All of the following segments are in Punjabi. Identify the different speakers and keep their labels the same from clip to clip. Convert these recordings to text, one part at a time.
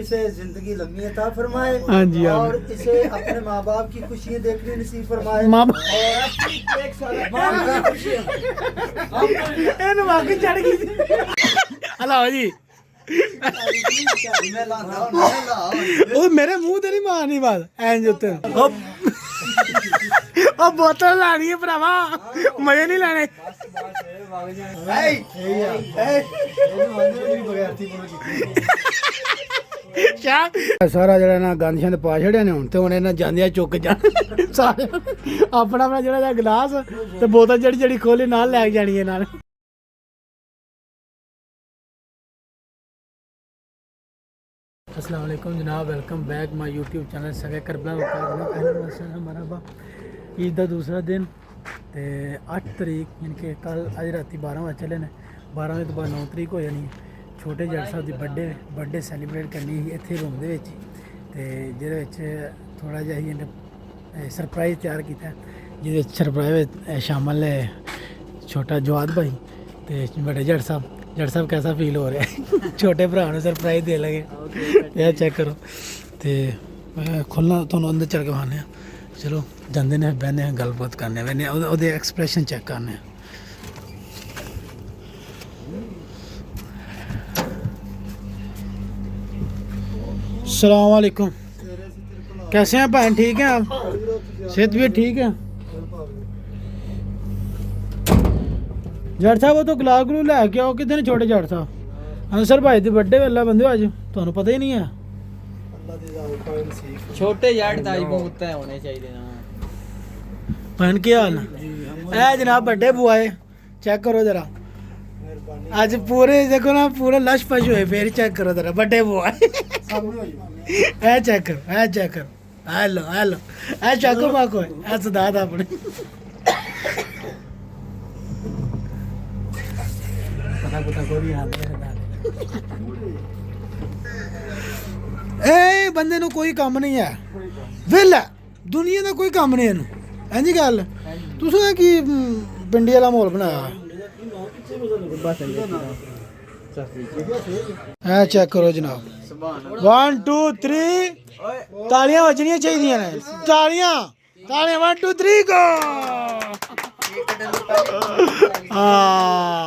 Speaker 1: इसे जिंदगी लम्बी अता फरमाए।
Speaker 2: हाँ जी,
Speaker 1: और इसे अपने माँ बाप की खुशियाँ देखने नसीब फरमाए।
Speaker 2: माँ
Speaker 1: और एक साल बाद
Speaker 2: ਇਹਨੂੰ ਵਾਕ ਚੜ ਗਈ ਹਲਾਓ ਜੀ
Speaker 1: मैं लांदा हूं मैं ला
Speaker 2: ਉਹ ਮੇਰੇ ਮੂੰਹ ਤੇ ਨਹੀਂ ਮਾਰਨੀ ਬਾਤ ਐਂਜ ਉੱਤੇ ਉਹ ਬੋਤਲ ਲਾਣੀ ਹੈ ਭਰਾਵਾ ਮਜ਼ੇ ਨਹੀਂ ਲੈਣੇ ਸਾਰਾ ਜਿਹੜਾ ਨਾ ਗੰਦ ਛੰਦ ਪਾ ਛੜਿਆ ਨੇ ਹੁਣ ਤੇ ਹੁਣ ਇਹਨਾਂ ਜਾਂਦਿਆਂ ਚੁੱਕ ਜਾਣ ਸਾਰੇ ਆਪਣਾ ਆਪਣਾ ਜਿਹੜਾ ਗਲਾਸ ਤੇ ਬੋਤਲ ਜਿਹੜੀ ਜਿਹੜੀ ਖੋਲੇ ਨਾਲ ਲੈ ਕੇ ਜਾਣੀ ਹੈ ਨਾਲ। अस्सलाम वालेकुम जनाब, welcome back my YouTube channel सगे करबला मरहबा। ईद का दूसरा दिन तो 8 तरीक यानी कि कल अज राती 12 बजे चले ने 12 बजे तो बाद 9 तरीक हो जानी है। छोटे जट साहब की बर्थडे सैलीब्रेट करनी ही इत्थे रूम दे विच ते जिहदे विच थोड़ा जिहा ही सरप्राइज़ तैयार किया जिहदे विच सरप्राइज़ शामिल है छोटा जवाद भाई ते बड़े जट साहब कैसा फील हो रहा है छोटे भरा ने सरप्राइज़ दे लगे यार चेक करो तो मैं खुलना थोड़ा अंदर चढ़ के खाने चलो जाते ने बहने गलबात करने बहने वो एक्सप्रैशन चेक करने। अस्सलाम वालेकुम, कैसे हैं भैन? ठीक है आप? सेहत भी ठीक है? जट साहब वो तो गुलाब गलू लैके आओ कितने छोटे जट साहब अंसर भाई की बर्थडे वेला बंदे अज तुहानू पता ही नहीं है।
Speaker 3: छोटे जट ताजबूत होने चाहिए ना।
Speaker 2: भैन क्या हाल है जनाब? बर्थडे बुआ है, चेक करो जरा आज पूरे देखो ना पूरे लश पश हुए फिर चेक करो जरा बर्थडे बुआ है चेक करो चेक करो हेलो हेलो ऐ चाको माको है सदात अपने ए बंदे नु कोई काम नहीं है वेला दुनिया का कोई काम नहीं इनू इंज गल तुसें की पिंडी वाला माहौल बनाया है चेक करो जनाब 1 2 3 तालियां बजनियां चाहिए ने तालियां तालियां 1 2 3 गो हाँ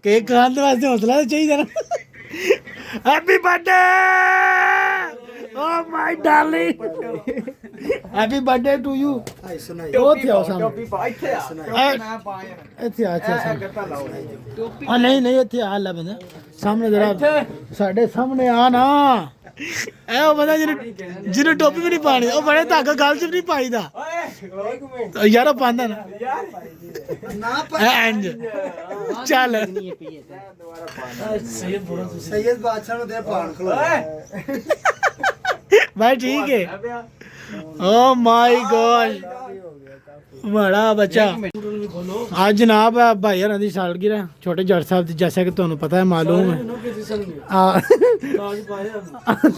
Speaker 2: केक खाने वास्ते हौसला तो चाहिए ना। Happy birthday oh my darling happy birthday to you. ਉਹ ਤੇ ਆਓ ਸਾਹਮਣੇ ਇੱਥੇ ਆ ਆ ਨਹੀਂ ਨਹੀਂ ਇੱਥੇ ਆ ਲੈ ਬੰਦਾ ਸਾਹਮਣੇ ਜਰਾ ਸਾਡੇ ਸਾਹਮਣੇ ਆ ਨਾ ਇਹ ਉਹ ਬੰਦਾ ਜਿਹਨੇ ਟੋਪੀ ਵੀ ਨਹੀਂ ਪਾਣੀ ਉਹ ਬੜੇ ਧਾਗਾ ਗਲ 'ਚ ਵੀ ਨਹੀਂ ਪਾਈਦਾ ਯਾਰ ਉਹ ਪਾਉਂਦਾ ਨਾ ਇੰਜ ਚੱਲ
Speaker 1: सैयद बादशाह ने दे पान खलो
Speaker 2: भाई ठीक है। ओ माय गॉड बड़ा बच्चा आज जनाब है भाई हर दी सालगिरह छोटे जट साहब दी जैसा कि तुहानू पता है मालूम है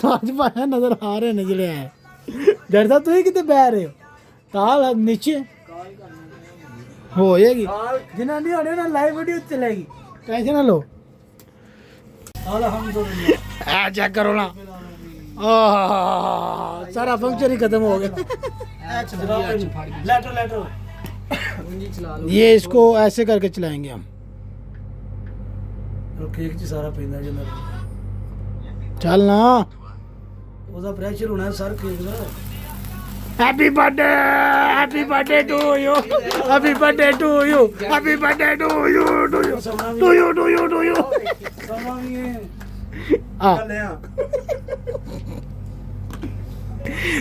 Speaker 2: ताज पाया नजर आ रहे ने जिले है जट साहब तुम कितने बह रहे हो ताल नीचे होएगी जिन्हें नहीं होने ना लाइव वीडियो चलेगी टेंशन ना लो अल्हम्दुलिल्लाह चेक करो ना सारा फंक्शन ही खत्म हो गया। ये इसको ऐसे करके चलाएंगे हम केक सारा पींदा चल ना ਉਹਦਾ ਪ੍ਰੈਸ਼ਰ ਹੋਣਾ ਸਰ ਕੇਕ ਦਾ। Happy birthday to you happy birthday to you happy birthday to you to you to you to you to you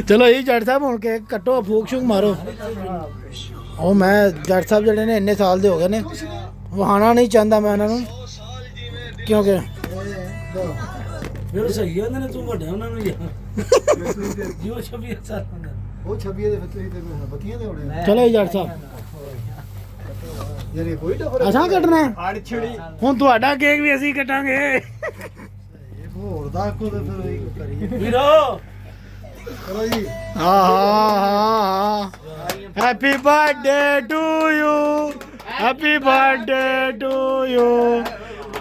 Speaker 2: चलो ये जट साहब हुण केक कट्टो फूक शूक मारो। ਉਹ ਮੈਂ ਜੱਟ ਸਾਹਿਬ ਜਿਹੜੇ ਨੇ ਇੰਨੇ ਸਾਲ ਦੇ ਹੋ ਗਏ ਨੇ ਵਹਾਣਾ ਨਹੀਂ ਚਾਹੁੰਦਾ ਮੈਂ ਉਹਨਾਂ ਨੂੰ ਕਿਉਂਕਿ ਫਿਰ ਸਹੀ ਕਹਿੰਦੇ ਨੇ ਤੂੰ ਵੱਡਾ ਉਹਨਾਂ ਨੂੰ ਯਾਰ ਜਿਉ 26 ਸਾਲ ਹੁੰਦਾ ਉਹ 26 ਦੇ ਵਿੱਚ ਤੇ ਬੱਤੀਆਂ ਦੇ ਹੋਣੇ। ਚਲੋ ਜੀ ਜੱਟ ਸਾਹਿਬ ਯਾਰ ਕੋਈ ਟਫਰ ਅਸਾਂ ਕੱਟਣਾ ਹੜ ਛੜੀ ਹੁਣ ਤੁਹਾਡਾ ਕੇਕ ਵੀ ਅਸੀਂ ਕੱਟਾਂਗੇ ਹੋਰ ਦਾ ਕੋ ਤੇ ਫਿਰ ਕਰੀਏ ਵੀਰੋ ਚਲੋ ਜੀ ਹਾਂ happy birthday to you happy birthday to you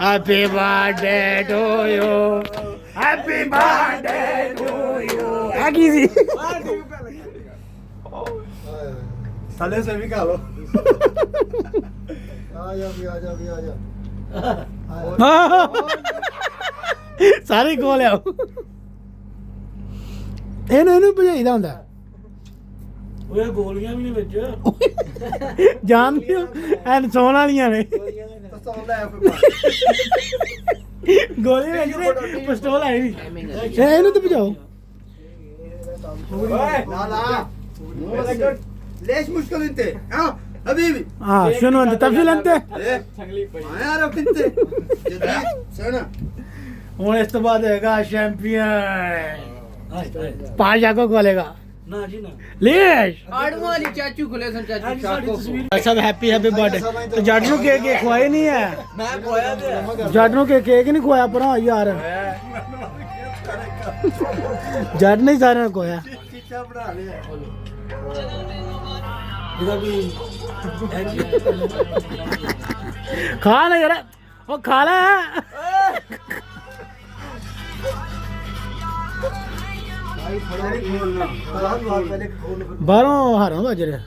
Speaker 2: happy birthday to you happy birthday ਆ ਕੀ ਸੀ
Speaker 1: थले से भी खा लो आ जा भी आ जा भी आ जा
Speaker 2: ਸਾਰੇ ਕੋਲ ਆਓ ਇਹਨੂੰ ਭਜਾਈਦਾ ਹੁੰਦਾ
Speaker 4: ਓਏ ਗੋਲੀਆਂ ਵੀ ਨੇ ਵਿੱਚ
Speaker 2: ਜਾਣਦੇ ਹੋ ਐਨ ਸੌਣ ਵਾਲੀਆਂ ਨੇ
Speaker 1: तो सौ ले फिर
Speaker 2: ਗੋਲੀ ਵਿੱਚ ਨੇ ਪਿਸਤੌਲ ਆਈ ਨਹੀਂ ਇਹਨੂੰ ਤਾਂ ਭਜਾਓ
Speaker 1: لا لا ليش مشكلة انت؟ ها حبيبي
Speaker 2: اه شنو انت تفصيل انت
Speaker 1: ايه ما يعرف انت جديد سنة
Speaker 2: ਹੁਣ ਇਸ ਤੋਂ ਬਾਅਦ ਹੈਗਾ ਚੈਂਪੀਅਨ ਪਾਜਾ ਕੋ ਖੋਲੇਗਾ
Speaker 4: ਨਾ ਜੀ ਨਾ
Speaker 2: ਲੀਸ਼
Speaker 3: ਆੜਵਾਂ ਵਾਲੀ ਚਾਚੂ ਖੁਲੇ ਸਨ ਚਾਚੂ
Speaker 4: ਸਾਡੀ
Speaker 3: ਚਾਕੋ
Speaker 4: ਤਸਵੀਰ
Speaker 2: ਸਭ ਹੈਪੀ ਹੈਪੀ ਬਰਥਡੇ ਤੇ ਜੱਟ ਨੂੰ ਕੇਕ ਖਵਾਏ ਨਹੀਂ ਹੈ
Speaker 3: ਮੈਂ ਖੋਇਆ ਤੇ
Speaker 2: ਜੱਟ ਨੂੰ ਕੇਕ ਨਹੀਂ ਖਵਾਇਆ ਭਰਾ ਯਾਰ ਜੱਟ ਨੇ ਸਾਰਿਆਂ ਨੂੰ ਖਵਾਇਆ
Speaker 1: चीचा बना लिया
Speaker 4: ਜਿਹਦਾ ਵੀ
Speaker 2: ਖਾ ਲੈ ਯਾਰ ਉਹ ਖਾ ਲੈ
Speaker 1: भाई थोड़ा नहीं खोलना बहुत बहुत पहले खोल
Speaker 2: ਬਾਹਰੋਂ ਹਾਰੋਂ ਵੱਜ ਰਿਹਾ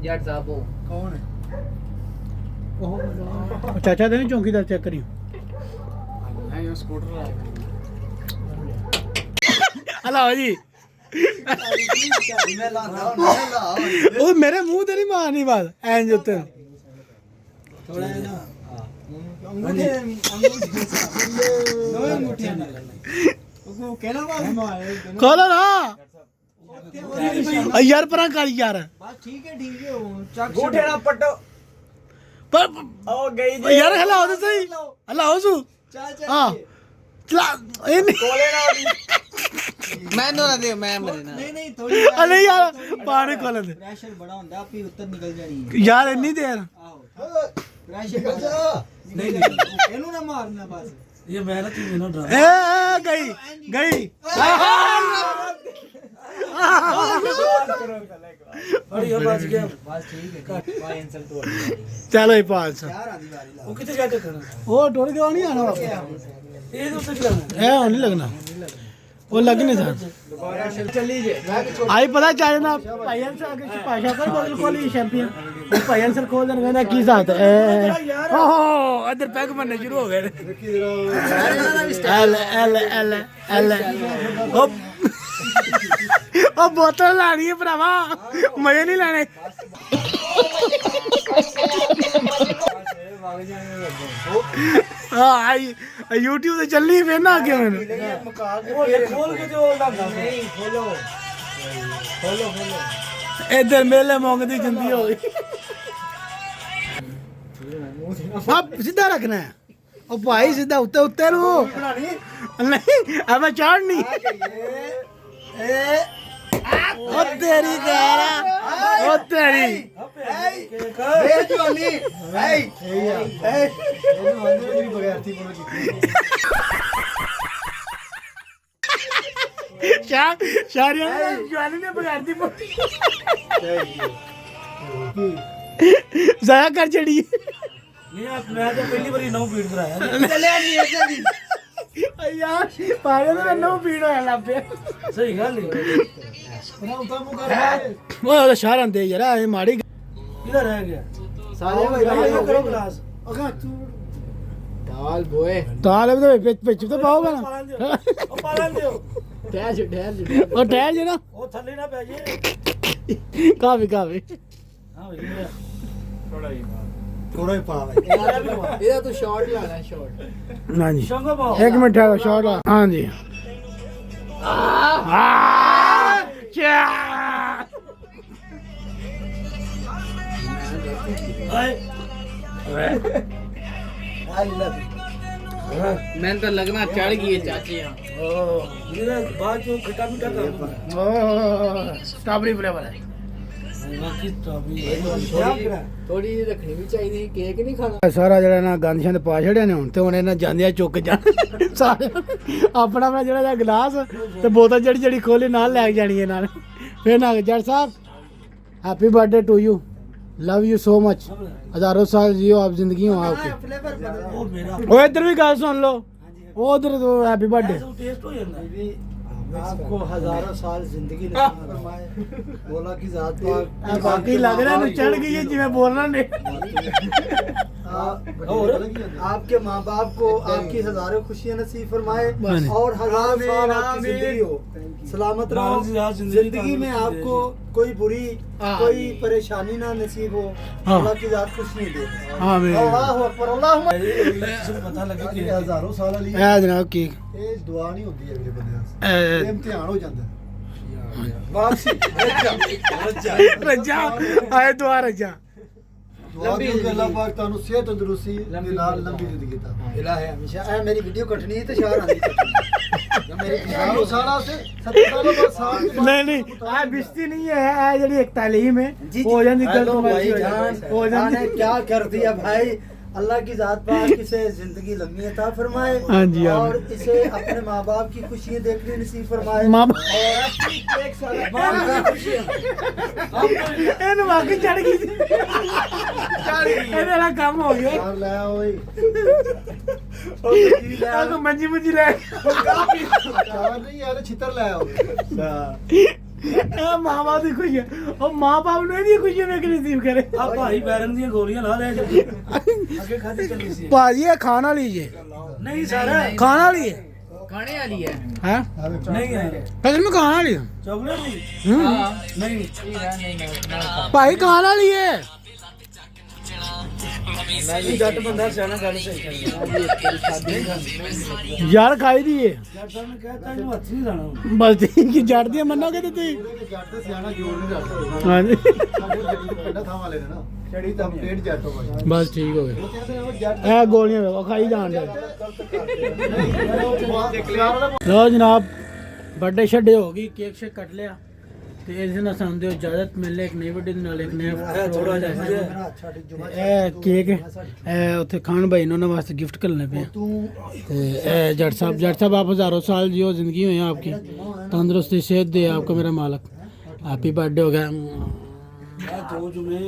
Speaker 3: ਜੱਟ ਸਾਹਿਬ ਉਹ
Speaker 1: कौन है
Speaker 2: ਉਹ ਚਾਚਾ ਦੇ ਨਹੀਂ ਚੌਂਕੀਦਾਰ ਚੈੱਕ ਕਰੀ
Speaker 3: ਨਹੀਂ ਉਹ ਸਕੂਟਰ ਆ
Speaker 2: ਹਲਾਓ ਜੀ
Speaker 1: मैं लाना मैं ला
Speaker 2: ਉਹ ਮੇਰੇ ਮੂੰਹ ਤੇ ਨਹੀਂ ਮਾਰਨੀ ਬਾਤ ਐਂ ਉੱਤੇ
Speaker 1: थोड़ा है ना अंगूठे नवे अंगूठे ना वो कहना वाला मारे
Speaker 2: ਖੋਲੋ ਨਾ ਆ ਯਾਰ ਪਰਾਂ ਕਰ ਯਾਰ
Speaker 1: बस ठीक है वो चक
Speaker 3: ਗੋਠੇ ਨਾਲ ਪੱਟੋ
Speaker 2: ਪਰ
Speaker 3: ਉਹ ਗਈ
Speaker 2: ਓ ਯਾਰ ਹਲਾਓ ਤੇ ਸਹੀ ਹਲਾਓ ਸੂ
Speaker 1: चल
Speaker 2: ਹਾਂ ਚਲਾ ਇਹ ਨਹੀਂ
Speaker 3: ਕੋਲੇ ਨਾਲ ਮੈਨੂੰ ਨਾ ਦਿਓ ਮੈਂ ਮਰੇ ਨਾ
Speaker 1: नहीं नहीं थोड़ी
Speaker 2: ਆ ਨਹੀਂ ਯਾਰ ਪਾਣੀ ਖੋਲਣ ਦੇ
Speaker 1: प्रेशर बड़ा होता आपकी उत्तर निकल जानी है
Speaker 2: ਯਾਰ ਇੰਨੀ ਦੇਰ
Speaker 1: प्रेशर बड़ा नहीं नहीं ਇਹਨੂੰ ਨਾ ਮਾਰਨਾ ਬਸ
Speaker 4: ਇਹ ਮੈਂ ਨਾ ਤੂੰ ਨਾ ਡਰਾ
Speaker 2: ਏ ਗਈ ਗਈ
Speaker 4: ਅੜੀ ਉਹ ਬਚ ਗਿਆ
Speaker 1: बस ठीक है बाय आंसर तो
Speaker 2: ਚਲੋ ਇਹ 500
Speaker 1: यार आधी बारी ला
Speaker 4: ਉਹ ਕਿੱਥੇ ਜਾ ਕੇ ਕਰਨਾ
Speaker 2: ਉਹ ਟੁੱਟ ਗਿਆ ਨਹੀਂ ਆਣਾ ਵਾਪਸ
Speaker 4: ਇਹ ਤੋਂ ਉੱਤੇ ਚਲਾਣਾ
Speaker 2: ਇਹ ਹੁਣ ਨਹੀਂ ਲੱਗਣਾ ਉਹ ਲੱਗ ਨਹੀਂ ਸਕਦਾ
Speaker 3: ਚੱਲੀ ਜੇ
Speaker 2: ਆਈ ਪਤਾ ਚੱਲ ਨਾ ਭਾਈ ਅੰਸਰ ਅਗੇ ਪਾਸ਼ਾ ਕਰ ਬੋਲ ਕੋਲੀ ਚੈਂਪੀਅਨ ਉਹ ਭਾਈ ਅੰਸਰ ਖੋਲ ਦੇਣ ਕਹਿੰਦਾ ਕੀ ਸਾਥ ਹੈ ਓਹ ਇਧਰ ਪੈਗ ਮੰਨੇ ਸ਼ੁਰੂ ਹੋ ਗਏ ਐਲ ਐਲ ਐਲ ਐਲ ਉਹ ਬੋਤਲ ਲਾਣੀ ਹੈ ਭਰਾਵਾ ਮਜ਼ੇ ਨਹੀਂ ਲੈਣੇ ਹਾਂ ਆਈ YouTube ਤੇ ਚੱਲੀ ਫੇਰ ਨਾ ਅੱਗੇ ਮੈਨੂੰ
Speaker 4: ਉਹ ਇਹ ਖੋਲ ਕੇ ਤੇ ਉਹ ਲੱਗਾ
Speaker 1: नहीं खोलो खोलो खोलो
Speaker 2: ਇੱਧਰ ਮੇਲੇ ਮੰਗਦੀ ਜਿੰਦੀ ਹੋ ਗਈ ਆਪ ਸਿੱਧਾ ਰੱਖਣਾ ਹੈ ਉਹ ਭਾਈ ਸਿੱਧਾ ਉੱਤੇ ਉੱਤੇ ਨੂੰ ਨਹੀਂ ਆ ਮੈਂ ਚੜਨੀ ਉਹ ਤੇਰੀ ਗਾਰਾ ਉਹ ਤੇਰੀ
Speaker 1: ए जोनी ए ए ਇਹਨੂੰ ਅੰਦਰ ਵੀ ਬਗੈਰਤੀ ਬੋਲ ਕੀਤੀ
Speaker 2: ਸ਼ਾਰੀਆਂ ਨੇ ਜਵਾਨੀ ਨੇ ਬਗਾੜਦੀ ਪੋਤੀ ਜ਼ਾਇਆ ਕਰ ਚੜੀ
Speaker 4: ਨਹੀਂ ਆ ਮੈਂ ਤਾਂ ਪਹਿਲੀ ਵਾਰੀ ਨੌ ਫੀਡ ਕਰਾਇਆ
Speaker 1: ਚੱਲਿਆ ਨਹੀਂ ਇੱਧਰ ਦੀ
Speaker 2: ਯਾਰ ਪਾਗਲ ਦਾ ਨੋ ਪੀੜ ਹੋਇਆ ਲੱਭਿਆ
Speaker 4: ਸਹੀ ਗੱਲ ਹੈ
Speaker 1: ਬਣਾ ਉਤਾ ਮੁ ਕਰ
Speaker 2: ਉਹ ਸ਼ਾਰਾਂ ਦੇ ਯਾਰ ਇਹ ਮਾੜੀ
Speaker 4: ਕਿਹਦਾ ਰਹਿ ਗਿਆ
Speaker 1: ਸਾਰੇ
Speaker 4: ਭਾਈ ਕਰੋ ਕਲਾਸ
Speaker 1: ਅਗਾ ਤੂੰ
Speaker 3: ਦਾਲ ਬੋਏ
Speaker 2: ਤਾਲ ਇਹਦੇ ਵਿੱਚ ਤਾਂ ਪਾਓਗਾ
Speaker 4: ਪਾ
Speaker 2: ਨਾ
Speaker 4: ਲੈਂਦੇ ਹੋ ਉਹ ਪਾ ਲੈਂਦੇ ਹੋ
Speaker 2: ਉਹ ਠਹਿਰ ਜੇ ਨਾ
Speaker 4: ਉਹ ਥੱਲੇ ਨਾ ਪੈ ਜੇ
Speaker 2: ਕਾਫੀ ਕਾਫੀ
Speaker 4: ਹਾਂ ਭਈ
Speaker 1: ਥੋੜਾ ਹੀ ਪਾ ਲੈ
Speaker 3: ਇਹਦਾ ਤੂੰ ਸ਼ਾਰਟ ਲਾਣਾ ਸ਼ਾਰਟ
Speaker 2: ਹਾਂਜੀ
Speaker 4: ਸ਼ੰਗਾ ਪਾਓ
Speaker 2: ਇੱਕ ਮਿੰਟ ਠਹਿਰੋ ਸ਼ਾਟ ਲਾ ਹਾਂਜੀ ਚਾ
Speaker 4: ਆਏ
Speaker 3: ਮੈਨੂੰ ਤਾਂ ਲੱਗਣਾ ਚੜ ਗਈ ਹੈ ਚਾਚੀ ਆ
Speaker 4: ਇਹਦਾ ਬਾਅਦ ਚੋਂ ਖੱਟਾ ਮਿੱਠਾ ਕਰ ਦਿੰਦਾ
Speaker 2: ਸਟ੍ਰਾਬੇਰੀ ਫਲੇਵਰ ਹੈ
Speaker 4: ਬਾਕੀ ਤਾਂ ਵੀ
Speaker 3: ਥੋੜੀ ਜਿਹੀ ਰੱਖਣੀ ਵੀ ਚਾਹੀਦੀ ਸੀ ਕੇਕ ਨਹੀਂ ਖਾਣਾ
Speaker 2: ਸਾਰਾ ਜਿਹੜਾ ਨਾ ਗੰਦ ਛੰਦ ਪਾ ਛੜਿਆ ਨੇ ਹੁਣ ਤੇ ਹੁਣ ਇਹਨਾਂ ਜਾਂਦਿਆਂ ਚੁੱਕ ਜਾ ਸਾਰੇ ਆਪਣਾ ਆਪਣਾ ਜਿਹੜਾ ਗਲਾਸ ਤੇ ਬੋਤਲ ਜਿਹੜੀ ਜਿਹੜੀ ਖੋਲੀ ਨਾਲ ਲੈ ਕੇ ਜਾਣੀ ਹੈ ਨਾਲ ਫਿਰ ਨਾ ਜੱਟ ਸਾਹਿਬ happy birthday to you love you so much हजारों साल जियो आप जिंदगी हो आपकी
Speaker 1: फ्लेवर बदल
Speaker 4: ਉਹ ਮੇਰਾ
Speaker 2: ओए इधर भी गल सुन लो उधर तो हैप्पी बर्थडे
Speaker 4: टेस्ट हो जाता है।
Speaker 1: बीवी, आपको हजारों साल जिंदगी नसीब फरमाए। बोला की जात पाक
Speaker 2: बाकी लग रहा है चढ़ गई है जिਵੇਂ बोलना ने
Speaker 1: आपके माँ बाप को आपकी हजारों खुशियाँ नसीब फरमाए
Speaker 2: बस।
Speaker 1: और हजारों साल आपकी जिंदगी हो, सलामत रहो। जिंदगी में आपको कोई बुरी कोई परेशानी ना नसीब हो।
Speaker 2: हाँ।
Speaker 1: अल्लाह की जात खुशियाँ दे।
Speaker 2: आमीन।
Speaker 1: अल्लाहु अकबर, अल्लाहु
Speaker 4: पता लगे कि
Speaker 1: हजारों साल वाली
Speaker 2: ए जनाब केक
Speaker 1: ਇਹ ਦੁਆ ਨਹੀਂ ਹੁੰਦੀ ਅਗਲੇ ਬੰਦੇ ਵਾਸਤੇ, ਇਹ ਇਮਤਿਹਾਨ ਹੋ ਜਾਂਦਾ ਵਾਪਸੀ
Speaker 2: रजा आए दुआ रजा
Speaker 1: ਦੁਆ ਦੀ ਅੱਲਾਹ ਪਾਕ ਤੁਹਾਨੂੰ ਸਿਹਤ ਤੰਦਰੁਸਤੀ ਦੇ ਨਾਲ ਲੰਬੀ ਜ਼ਿੰਦਗੀ ਤਾ ਇਲਾਹ ਹਮੇਸ਼ਾ ਇਹ ਮੇਰੀ ਵੀਡੀਓ ਕੱਟਣੀ ਤੇ ਸ਼ਾਰ ਆਂਦੀ ਮੇਰੀ ਹਜ਼ਾਰੋਂ ਸਾਲਾਂ से 70 सालों बाद साल
Speaker 2: नहीं नहीं आ बिस्ती नहीं है आ जड़ी एक तालीम है हो जाती गलत मर्जी हो जाती हो जाती
Speaker 1: क्या कर दिया भाई। अल्लाह की जात पाक इसे जिंदगी लंबी अता फरमाए
Speaker 2: हाँ जी, हाँ।
Speaker 1: और इसे अपने माँ बाप की खुशियाँ देखने नसीब फरमाए।
Speaker 2: माँ
Speaker 1: और एक साल
Speaker 2: ਇਹਨੂੰ ਵਾਕਈ ਚੜ ਗਈ ਸੀ ਇਹਦੇ ਨਾਲ ਕੰਮ ਹੋ ਗਿਆ
Speaker 1: और ले ओए
Speaker 2: ਆ ਤੂੰ ਮੰਜੀ ਮੁੰਜੀ ਲੈ
Speaker 1: चार नहीं यार छितर ले आओ।
Speaker 2: ਇਹ ਮਾਂ ਬਾਪ ਦੀ ਖੁਸ਼ੀ ਹੈ ਉਹ ਮਾਂ ਬਾਪ ਨੂੰ ਇਹਦੀ ਖੁਸ਼ੀ ਵੇਖ ਨਸੀਬ ਕਰੇ
Speaker 4: ਆ ਭਾਈ ਬੈਰਨ ਦੀਆਂ ਗੋਲੀਆਂ ਲਾ ਲੈ ਜੀ ਅੱਗੇ ਖਾਦੀ ਚੱਲੀ ਸੀ
Speaker 2: ਭਾਜੀ ਇਹ ਖਾਣ ਵਾਲੀ ਜੇ
Speaker 4: ਨਹੀਂ ਸਾਰਾ
Speaker 2: ਖਾਣ ਵਾਲੀ ਹੈ
Speaker 3: ਖਾਣੇ ਵਾਲੀ ਹੈ
Speaker 2: ਹੈ
Speaker 4: ਨਹੀਂ ਹੈ
Speaker 2: ਕਸਮ में ਖਾਣ ਵਾਲੀ ਹੈ
Speaker 4: ਚਾਕਲੇਟ ਨਹੀਂ
Speaker 2: ਹੂੰ
Speaker 4: ਨਹੀਂ
Speaker 2: ਭਾਈ ਖਾਣ ਵਾਲੀ ਹੈ
Speaker 4: ਮੈਂ ਵੀ ਜੱਟ ਬੰਦਾ ਸਿਆਣਾ ਗੱਲ ਸਹੀ ਕਰਦਾ
Speaker 2: ਯਾਰ ਖਾਈ ਦੀ ਹੈ
Speaker 4: ਜੱਟ ਸਾਹਿਬ ਨੇ ਕਹਿਤਾ ਇਹਨੂੰ ਹੱਥ ਨਹੀਂ ਲਾਣਾ
Speaker 2: ਬਸ ਠੀਕ ਹੀ ਜੜ ਦੀ ਮੰਨੋਗੇ ਤੇ ਤੁਸੀਂ
Speaker 1: ਜੱਟ ਤੇ ਸਿਆਣਾ ਜੋੜ ਨਹੀਂ ਰੱਖਦਾ
Speaker 2: ਹਾਂਜੀ
Speaker 1: ਸਾਡੇ ਜੱਟ ਦੇ ਪਿੰਡਾਂ ਥਾਂ ਵਾਲੇ ਨੇ ਨਾ ਛੜੀ ਤਾਂ ਪੇਟ ਜੱਟ ਹੋ ਭਾਈ।
Speaker 2: ਬਸ ਠੀਕ ਹੋ ਗਿਆ
Speaker 1: ਉਹ ਕਹਿੰਦੇ ਉਹ ਜੱਟ
Speaker 2: ਇਹ ਗੋਲੀਆਂ ਵੇਖੋ ਖਾਈ ਜਾਣ ਦੇ
Speaker 1: ਨਹੀਂ
Speaker 2: ਲੋ ਜਨਾਬ ਬਰਥਡੇ ਛੱਡੇ ਹੋ ਗਈ ਕੇਕ ਸ਼ੇਕ ਕੱਟ ਲਿਆ ਤੇ ਇਸ ਨਾਲ ਸਾਨੂੰ ਦਿਓ ਇਜਾਜ਼ਤ ਮਿਲੇ ਇੱਕ ਨਈ ਵੀਡੀਓ ਦੇ ਨਾਲ ਇੱਕ ਨया
Speaker 4: ਥੋੜਾ ਜਿਹਾ
Speaker 2: ਇਹ ਕੇਕ ਇਹ ਉੱਥੇ ਖਾਨ ਭਾਈ ਨੇ ਉਹਨਾਂ ਵਾਸਤੇ ਗਿਫਟ ਕਰਨੇ ਪਏ ਤੇ ਇਹ ਜੱਟ ਸਾਹਿਬ आप हजारों साल जियो जिंदगी हो आपकी तंदुरुस्ती सेहत दे आपको मेरा मालिक हैप्पी बर्थडे हो गया
Speaker 4: ਦੋ ਜੁਮੇ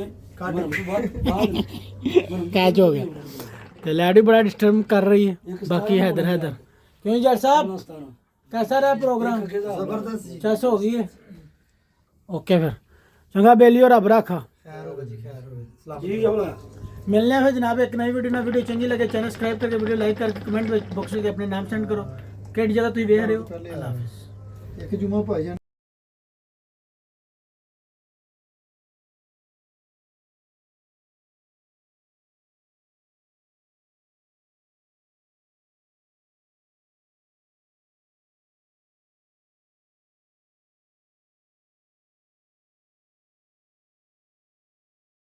Speaker 2: कैच हो गया तो लैडी बड़ा डिस्टर्ब कर रही है बाकी हैदर क्यों जट साहब कैसा रहा प्रोग्राम
Speaker 1: जबरदस्त जी।
Speaker 2: चस हो गई है ओके फिर चंगा बेली और रब रखा
Speaker 1: खैर होगा जी, खैर होगा।
Speaker 4: ਜੀ ਜਮਲਾ
Speaker 2: मिलने हैं फिर जनाब एक नई वीडियो चंगी लगे चैनल सब्सक्राइब करके वीडियो लाइक करके कमेंट बॉक्स में अपने नाम सेंड करो किस जगह तुम देख रहे हो। अल्लाह हाफिज़।
Speaker 1: एक जुम्मा भाईजान